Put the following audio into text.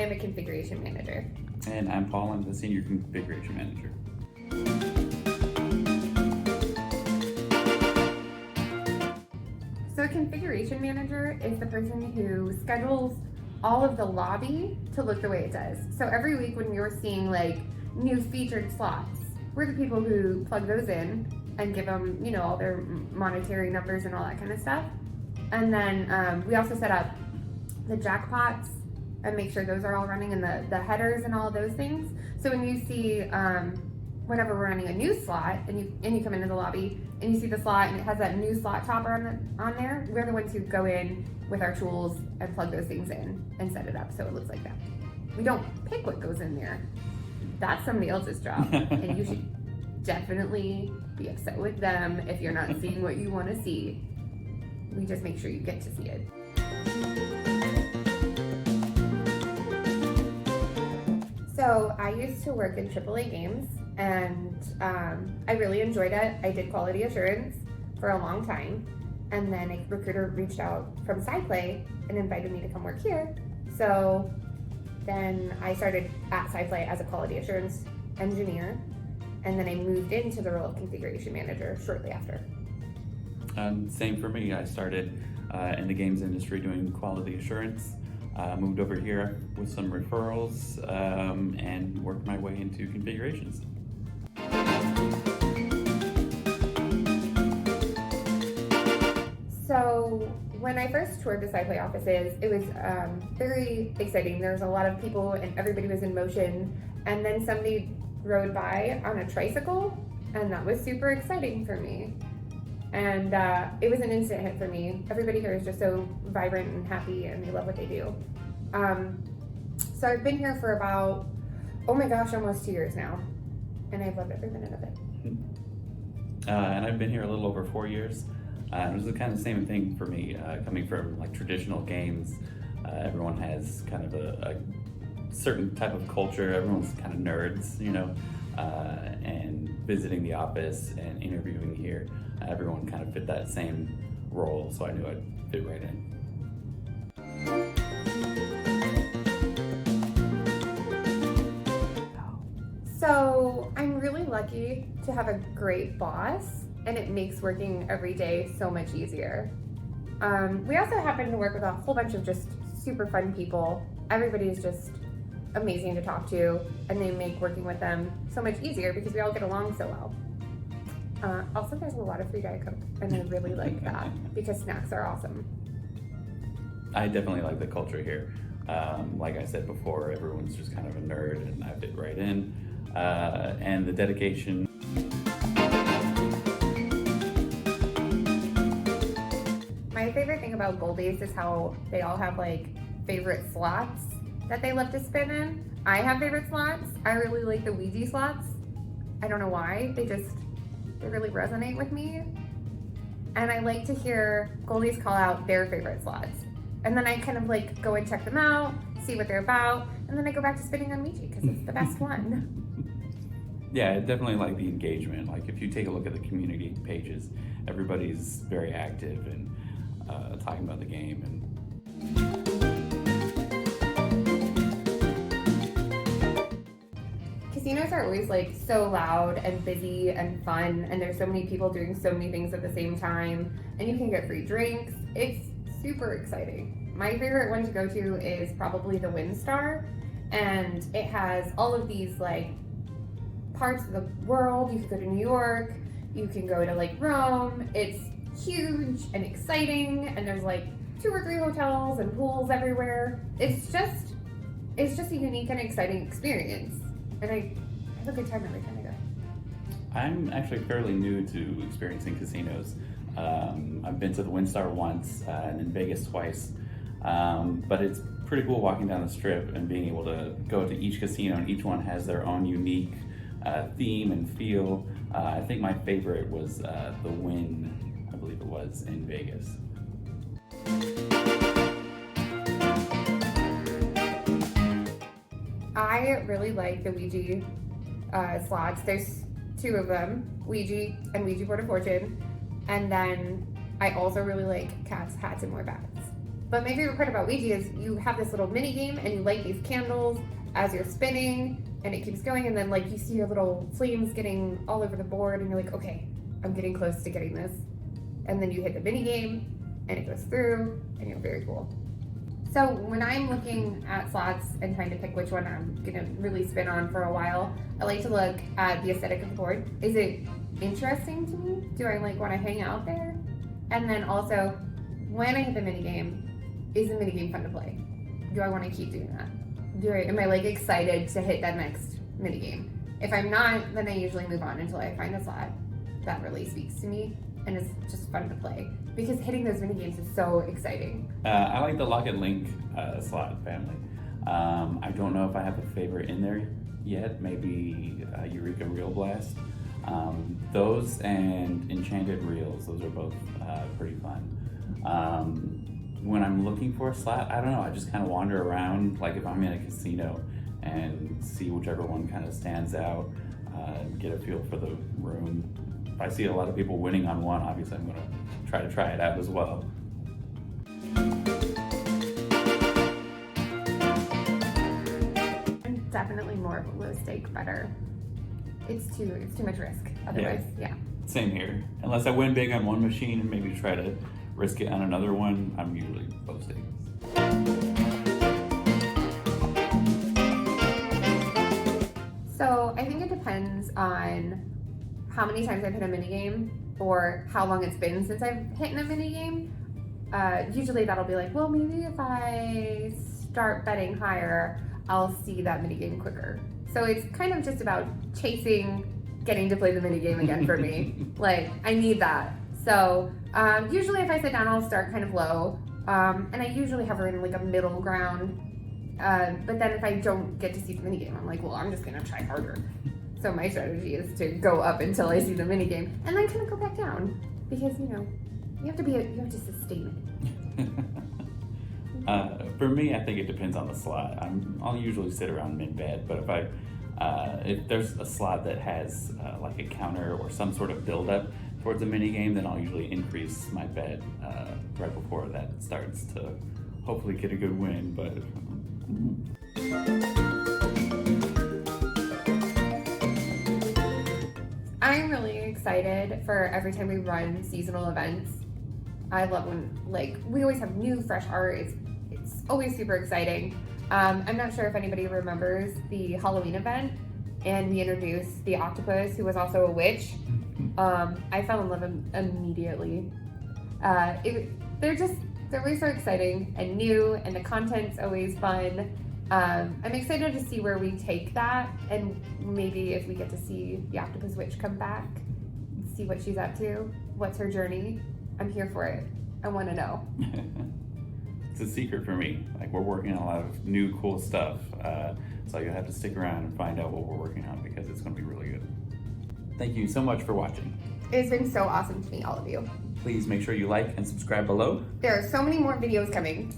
I'm a configuration manager. And I'm Paul, I'm the Senior Configuration Manager. So a configuration manager is the person who schedules all of the lobby to look the way it does. So every week when we were seeing like new featured slots, we're the people who plug those in and give them, you know, all their monetary numbers and all that kind of stuff. And then we also set up the jackpots and make sure those are all running, and the headers and all of those things. So when you see, whenever we're running a new slot and you come into the lobby and you see the slot and it has that new slot topper on there, we're the ones who go in with our tools and plug those things in and set it up so it looks like that. We don't pick what goes in there. That's somebody else's job, and you should definitely be upset with them if you're not seeing what you want to see. We just make sure you get to see it. So I used to work in AAA games, and I really enjoyed it. I did quality assurance for a long time, and then a recruiter reached out from SciPlay and invited me to come work here. So then I started at SciPlay as a quality assurance engineer, and then I moved into the role of configuration manager shortly after. Same for me. I started in the games industry doing quality assurance. Moved over here with some referrals and worked my way into configurations. So when I first toured the SciPlay offices, it was very exciting. There was a lot of people and everybody was in motion, and then somebody rode by on a tricycle, and that was super exciting for me. And it was an instant hit for me. Everybody here is just so vibrant and happy, and they love what they do. So I've been here for about, oh my gosh, almost 2 years now, and I've loved every minute of it. And I've been here a little over 4 years. It was the kind of same thing for me, coming from like traditional games. Everyone has kind of a certain type of culture. Everyone's kind of nerds, you know, and visiting the office and interviewing here, everyone kind of fit that same role, so I knew I'd fit right in. So I'm really lucky to have a great boss, and it makes working every day so much easier. We also happen to work with a whole bunch of just super fun people. Everybody is just amazing to talk to, and they make working with them so much easier because we all get along so well. Also, there's a lot of free Diet Coke, and I really like that because snacks are awesome. I definitely like the culture here. Like I said before, everyone's just kind of a nerd, and I fit right in. And the dedication. My favorite thing about Goldie's is how they all have like favorite slots that they love to spin in. I have favorite slots. I really like the Ouija slots. I don't know why, they really resonate with me. And I like to hear Goldie's call out their favorite slots. And then I kind of like go and check them out, see what they're about, and then I go back to spinning on Ouija because it's the best one. Yeah, I definitely like the engagement. Like if you take a look at the community pages, everybody's very active and talking about the game. Casinos are always like so loud and busy and fun, and there's so many people doing so many things at the same time, and you can get free drinks. It's super exciting. My favorite one to go to is probably the WinStar, and it has all of these like parts of the world. You can go to New York, you can go to like Rome. It's huge and exciting, and there's like 2 or 3 hotels and pools everywhere. It's just a unique and exciting experience, and I have a good time every time I go. I'm actually fairly new to experiencing casinos. I've been to the WinStar once and in Vegas twice, but it's pretty cool walking down the strip and being able to go to each casino, and each one has their own unique theme and feel. I think my favorite was the Wynn, I believe it was, in Vegas. I really like the Ouija slots. There's 2 of them, Ouija and Ouija Board of Fortune. And then I also really like Cats, Hats, and More Bats. But my favorite part about Ouija is you have this little mini game and you light these candles as you're spinning and it keeps going, and then like you see your little flames getting all over the board and you're like, okay, I'm getting close to getting this. And then you hit the mini game and it goes through and you're very cool. So when I'm looking at slots and trying to pick which one I'm gonna really spin on for a while, I like to look at the aesthetic of the board. Is it interesting to me? Do I like want to hang out there? And then also, when I hit the mini game, is the mini game fun to play? Do I want to keep doing that? Am I like excited to hit that next mini game? If I'm not, then I usually move on until I find a slot that really speaks to me and it's just fun to play, because hitting those mini games is so exciting. I like the Lock and Link slot family. I don't know if I have a favorite in there yet. Maybe Eureka Reel Blast. Those and Enchanted Reels, those are both pretty fun. When I'm looking for a slot, I don't know, I just kind of wander around, like if I'm in a casino, and see whichever one kind of stands out, get a feel for the room. If I see a lot of people winning on one, obviously I'm going to try it out as well. I'm definitely more of a low stake better. It's too much risk otherwise. Yeah. Same here. Unless I win big on one machine and maybe try to risk it on another one, I'm usually low stakes. So I think it depends on how many times I've hit a minigame or how long it's been since I've hit in a minigame. Usually that'll be like, well, maybe if I start betting higher, I'll see that minigame quicker. So it's kind of just about chasing getting to play the minigame again for me. Like, I need that. So usually if I sit down, I'll start kind of low. And I usually hover in like a middle ground. But then if I don't get to see the minigame, I'm like, well, I'm just gonna try harder. So my strategy is to go up until I see the minigame and then kind of go back down, because you have to sustain it. For me, I think it depends on the slot. I'll usually sit around mid-bet, but if there's a slot that has like a counter or some sort of build-up towards a minigame, then I'll usually increase my bet right before that starts to hopefully get a good win. But I'm really excited for every time we run seasonal events. I love when we always have new, fresh art. It's always super exciting. I'm not sure if anybody remembers the Halloween event, and we introduced the octopus, who was also a witch. I fell in love immediately. They're always so exciting and new, and the content's always fun. I'm excited to see where we take that, and maybe if we get to see the octopus witch come back, see what she's up to, what's her journey. I'm here for it. I want to know. It's a secret for me. Like, we're working on a lot of new, cool stuff. So you'll have to stick around and find out what we're working on, because it's going to be really good. Thank you so much for watching. It's been so awesome to meet all of you. Please make sure you like and subscribe below. There are so many more videos coming.